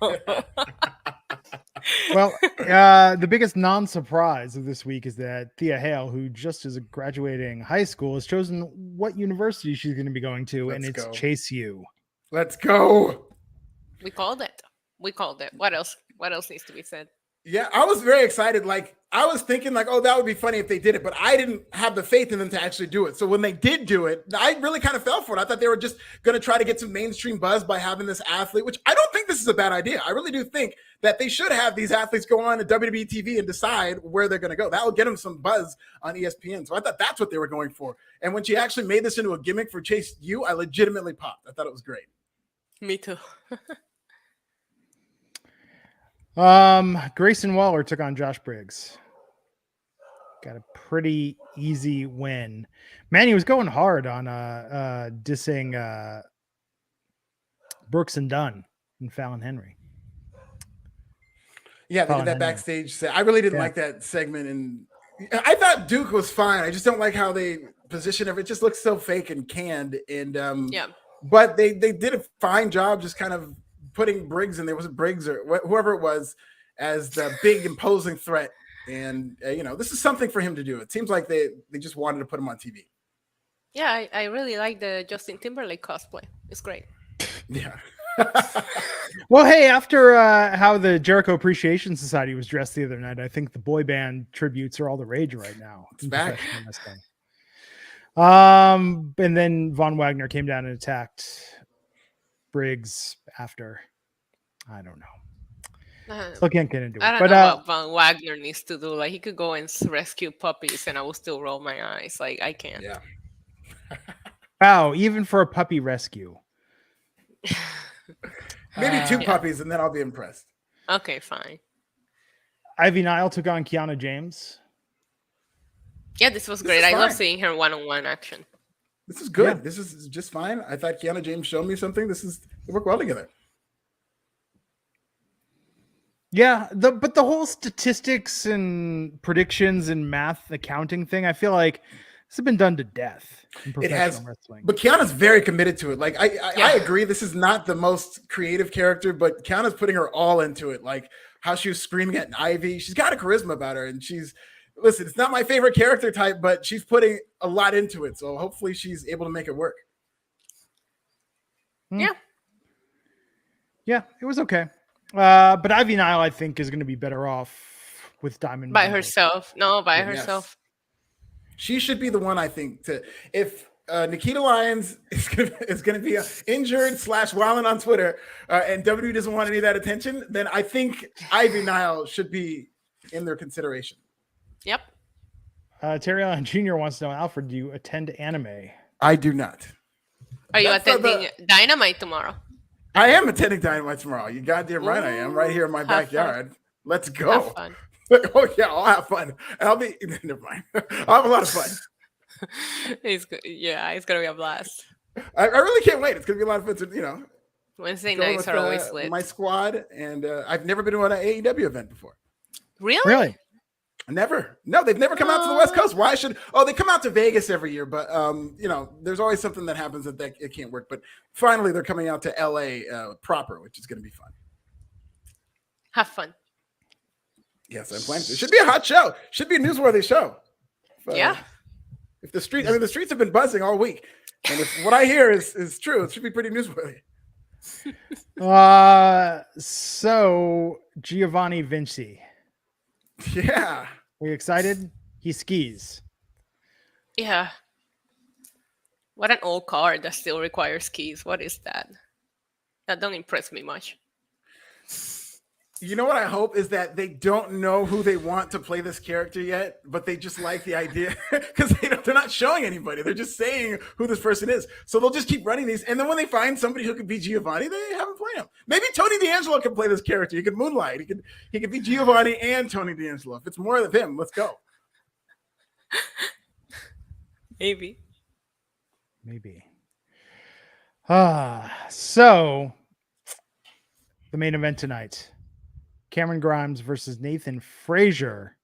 Well, the biggest non-surprise of this week is that Thea Hale, who just is graduating high school, has chosen what university she's going to be going to, and it's Chase U. Let's go. We called it. What else needs to be said? Yeah, I was very excited. Like, I was thinking like, oh, that would be funny if they did it, but I didn't have the faith in them to actually do it. So when they did do it, I really kind of fell for it. I thought they were just going to try to get some mainstream buzz by having this athlete, which I don't think this is a bad idea. I really do think that they should have these athletes go on to WWE TV and decide where they're going to go. That will get them some buzz on ESPN. So I thought that's what they were going for. And when she actually made this into a gimmick for Chase U, I legitimately popped. I thought it was great. Me too. Grayson Waller took on Josh Briggs. Got a pretty easy win. Man, he was going hard on dissing Brooks and Dunn and Fallon Henry. Yeah, they did that backstage set. I really didn't like that segment, and I thought Duke was fine. I just don't like how they position it. It just looks so fake and canned. And but they did a fine job just kind of putting Briggs in there. Was it Briggs or whoever it was as the big imposing threat? And this is something for him to do. It seems like they just wanted to put him on TV. Yeah, I really like the Justin Timberlake cosplay. It's great. Yeah. Well, hey, after how the Jericho Appreciation Society was dressed the other night, I think the boy band tributes are all the rage right now. It's back. And then Von Wagner came down and attacked Briggs after. I don't know. So I can't get into it. I don't know what Von Wagner needs to do. Like, he could go and rescue puppies and I will still roll my eyes. Like, I can't. Yeah. Wow, even for a puppy rescue. Maybe two puppies and then I'll be impressed. Okay, fine. Ivy Nile took on Kiana James. Yeah, this was great. I love seeing her one-on-one action. This is good. Yeah. This is just fine. I thought Kiana James showed me something. They work well together. Yeah, but the whole statistics and predictions and math accounting thing, I feel like this has been done to death in professional wrestling. But Kiana's very committed to it. Like I agree, this is not the most creative character, but Kiana's putting her all into it. Like how she was screaming at Ivy. She's got a charisma about her, and listen, it's not my favorite character type, but she's putting a lot into it. So hopefully she's able to make it work. Yeah. Yeah, it was okay. But Ivy Nile, I think, is going to be better off with Diamond By Mine. herself. No, by herself. She should be the one, I think, if Nikita Lyons is going to be injured / wilding on Twitter, and WWE doesn't want any of that attention, then I think Ivy Nile should be in their consideration. Yep. Terry Allen Jr. wants to know, Alfred, do you attend anime? I do not. Are you attending Dynamite tomorrow? I am attending Dynamite tomorrow. You goddamn right. I am right here in my backyard. Fun. Let's go. Have fun. Oh yeah, I'll have fun. I'll be never mind. I'll have a lot of fun. It's gonna be a blast. I really can't wait. It's gonna be a lot of fun to Wednesday go nights with, are always lit. my squad, and I've never been to an AEW event before. Really? Never. No, they've never come out to the West Coast. Why should? Oh, they come out to Vegas every year, but there's always something that happens that it can't work. But finally, they're coming out to LA proper, which is going to be fun. Have fun. Yes, I'm planning to. It should be a hot show. Should be a newsworthy show. If the streets have been buzzing all week, and if what I hear is true, it should be pretty newsworthy. So Giovanni Vinci. Yeah. Are you excited? He skis. Yeah. What an old car that still requires skis. What is that? That don't impress me much. You know what I hope is that they don't know who they want to play this character yet, but they just like the idea because they're not showing anybody. They're just saying who this person is. So they'll just keep running these. And then when they find somebody who could be Giovanni, they have him play him. Maybe Tony D'Angelo can play this character. He could moonlight. He could be Giovanni and Tony D'Angelo. If it's more of him, let's go. Maybe. So the main event tonight. Cameron Grimes versus Nathan Frazier.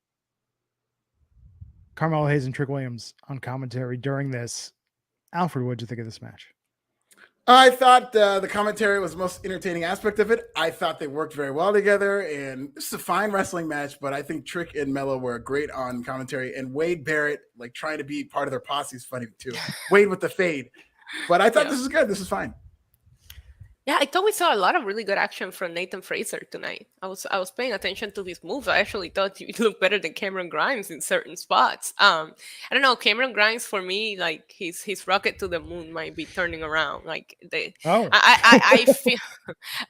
Carmelo Hayes and Trick Williams on commentary during this. Alfred, what did you think of this match? I thought the commentary was the most entertaining aspect of it. I thought they worked very well together, and this is a fine wrestling match, but I think Trick and Mello were great on commentary, and Wade Barrett, trying to be part of their posse is funny too. Wade with the fade. But I thought this is good. This is fine. Yeah, I thought we saw a lot of really good action from Nathan Frazier tonight. I was paying attention to his moves. I actually thought he looked better than Cameron Grimes in certain spots. I don't know. Cameron Grimes, for me, his rocket to the moon might be turning around.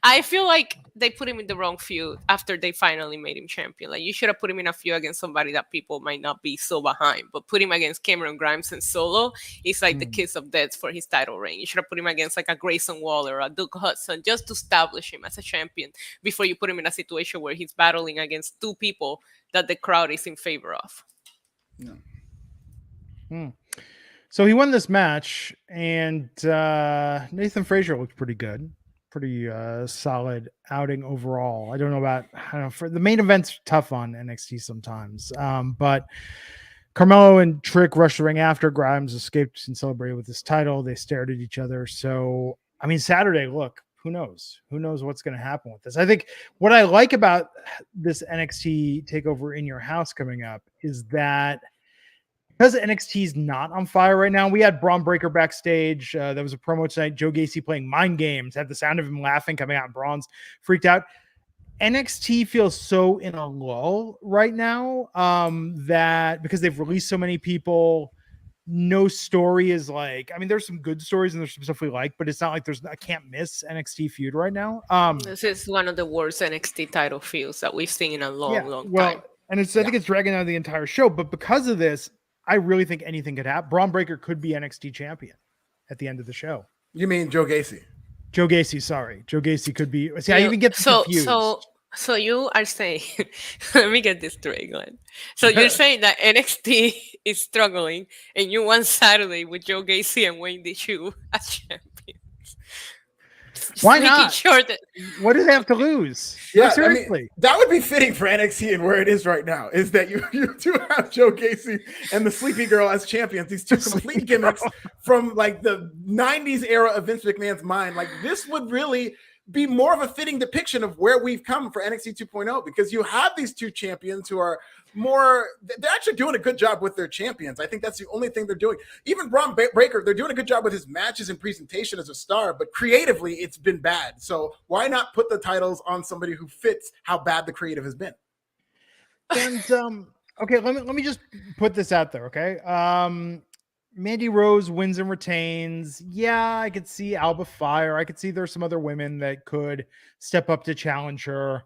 I feel like they put him in the wrong feud after they finally made him champion. You should have put him in a feud against somebody that people might not be so behind. But put him against Cameron Grimes and Solo is the kiss of death for his title reign. You should have put him against a Grayson Waller or a Duke Hudson just to establish him as a champion before you put him in a situation where he's battling against two people that the crowd is in favor of. So he won this match, and Nathan Frazier looked pretty good. Pretty solid outing overall. I don't know for the main event's tough on NXT sometimes. But Carmelo and Trick rushed the ring after. Grimes escaped and celebrated with his title. They stared at each other. So, Saturday, look, who knows? Who knows what's going to happen with this? I think what I like about this NXT TakeOver in your house coming up is that because NXT is not on fire right now, we had Braun Breaker backstage. There was a promo tonight. Joe Gacy playing mind games, had the sound of him laughing coming out. Braun's freaked out. NXT feels so in a lull right now that because they've released so many people, no story is there's some good stories and there's some stuff we like, but it's not like I can't miss NXT feud right now. This is one of the worst NXT title feuds that we've seen in a long time. And I think it's dragging out the entire show, but because of this, I really think anything could happen. Braun Breaker could be NXT champion at the end of the show. You mean Joe Gacy? Joe Gacy, sorry. Joe Gacy could be. See, I even get confused. So you are saying, let me get this straight, Glenn. So you're saying that NXT is struggling, and you won Saturday with Joe Gacy and Wayne DeChue as champions. Why not? Sure that... What do they have to lose? Yeah, seriously. That would be fitting for NXT and where it is right now, is that you do have Joe Gacy and the Sleepy Girl as champions. These two complete gimmicks from the 90s era of Vince McMahon's mind. This would really be more of a fitting depiction of where we've come for NXT 2.0, because you have these two champions who are they're actually doing a good job with their champions. I think that's the only thing they're doing. Even Braun Breaker, they're doing a good job with his matches and presentation as a star, but creatively it's been bad. So why not put the titles on somebody who fits how bad the creative has been? And okay, let me just put this out there, okay? Mandy Rose wins and retains. Yeah, I could see Alba Fire. I could see there's some other women that could step up to challenge her.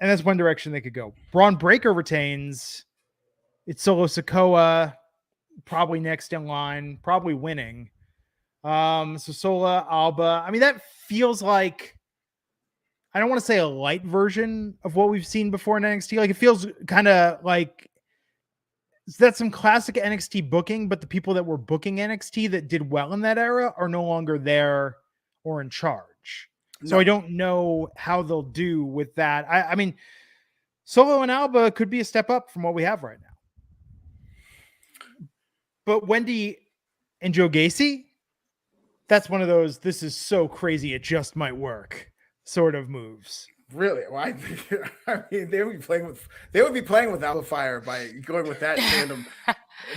And that's one direction they could go. Braun Breaker retains. It's Solo Sikoa, probably next in line, probably winning. So Sola, Alba. I mean, that feels like, I don't want to say a light version of what we've seen before in NXT. Like, it feels kind of like that's some classic NXT booking, but the people that were booking NXT that did well in that era are no longer there or in charge. No. So I don't know how they'll do with that. I mean, Solo and Alba could be a step up from what we have right now. But Wendy and Joe Gacy, that's one of those, this is so crazy it just might work sort of moves. Really? Well, I mean, they would be playing with Alpha Fire by going with that tandem.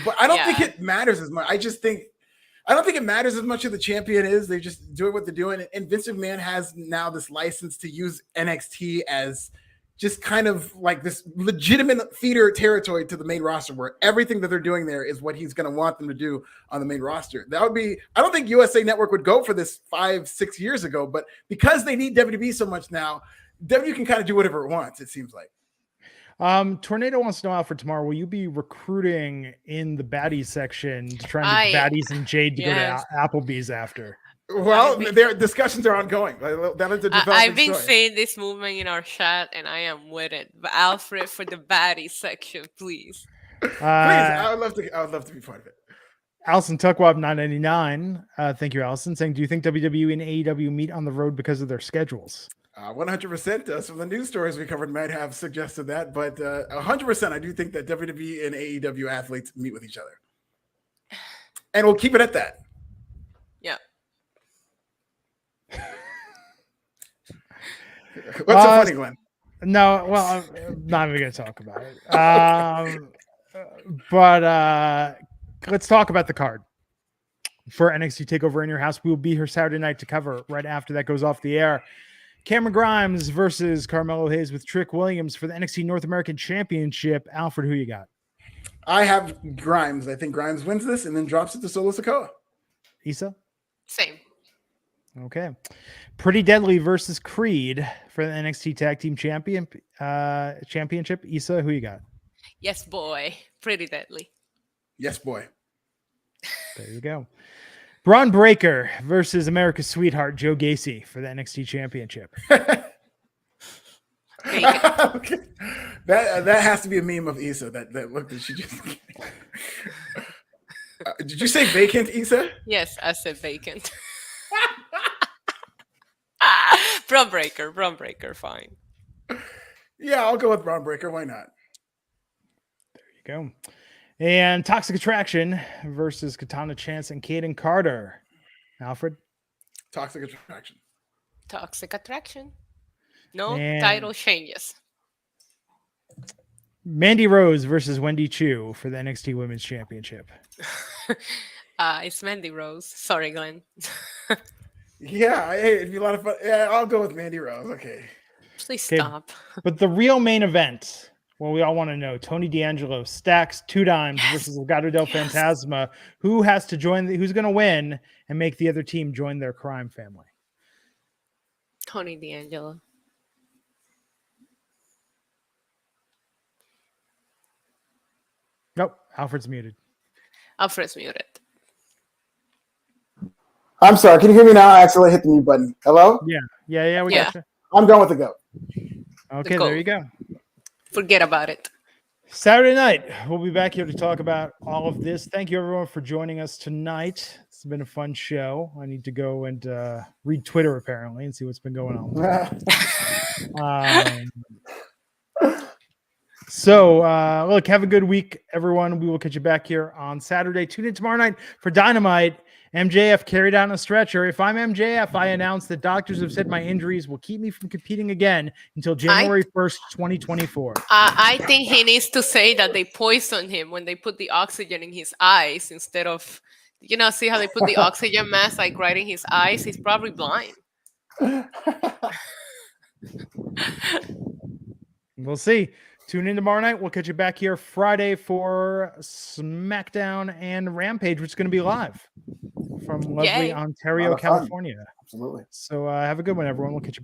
But I don't think it matters as much. I don't think it matters as much who the champion is. They just doing what they're doing. And Vince McMahon has now this license to use NXT as just kind of like this legitimate feeder territory to the main roster, where everything that they're doing there is what he's going to want them to do on the main roster. That would be, I don't think USA Network would go for this 5-6 years ago, but because they need WWE so much now, WWE can kind of do whatever it wants, it seems like. Tornado wants to know, Alfred, tomorrow, will you be recruiting in the baddies section to try and get baddies and Jade to go to Applebee's after? Well, their discussions are ongoing. That is a I've been story. saying this movement in our chat, and I am with it. But Alfred, for the baddies section, please. Please, I would love to be part of it. Allison Tuckwab 999. Thank you, Allison. Saying, do you think WWE and AEW meet on the road because of their schedules? 100%. Some of the news stories we covered might have suggested that, but 100%, I do think that WWE and AEW athletes meet with each other, and we'll keep it at that. Yeah. What's so funny, Glenn? No, well, I'm not even going to talk about it. But let's talk about the card for NXT TakeOver in Your House. We will be here Saturday night to cover right after that goes off the air. Cameron Grimes versus Carmelo Hayes with Trick Williams for the NXT North American Championship. Alfred, who you got? I have Grimes. I think Grimes wins this and then drops it to Solo Sikoa. Issa? Same. Okay. Pretty Deadly versus Creed for the NXT Tag Team Championship. Issa, who you got? Yes, boy. Pretty Deadly. Yes, boy. There you go. Braun Breaker versus America's Sweetheart, Joe Gacy, for the NXT Championship. Okay. That has to be a meme of Issa. That look that she just. Did you say vacant, Issa? Yes, I said vacant. Braun Breaker, fine. Yeah, I'll go with Braun Breaker. Why not? There you go. And Toxic Attraction versus Katana Chance and Kaden Carter. Alfred? Toxic Attraction. Toxic Attraction. No title changes. Mandy Rose versus Wendy Chu for the NXT Women's Championship. It's Mandy Rose. Sorry, Glenn. Yeah, it'd be a lot of fun. Yeah, I'll go with Mandy Rose. Okay. Please stop. But the real main event, well, we all want to know, Tony D'Angelo stacks 2 dimes versus Legado del Fantasma. Who has to join? Who's going to win and make the other team join their crime family? Tony D'Angelo. Nope. Alfred's muted. Alfred's muted. I'm sorry. Can you hear me now? I accidentally hit the mute button. Hello? Yeah. We got you. I'm going with the GOAT. Okay, there you go. Forget about it. Saturday night, we'll be back here to talk about all of this. Thank you, everyone, for joining us tonight. It's been a fun show. I need to go and read Twitter, apparently, and see what's been going on. So, look, have a good week, everyone. We will catch you back here on Saturday. Tune in tomorrow night for Dynamite. MJF carried out on a stretcher. If I'm MJF, I announce that doctors have said my injuries will keep me from competing again until January 1st, 2024. I think he needs to say that they poisoned him when they put the oxygen in his eyes instead of, see how they put the oxygen mask like right in his eyes? He's probably blind. We'll see. Tune in tomorrow night. We'll catch you back here Friday for SmackDown and Rampage, which is going to be live from lovely Yay. Ontario, A lot of fun. California. Absolutely. So have a good one, everyone. We'll catch you.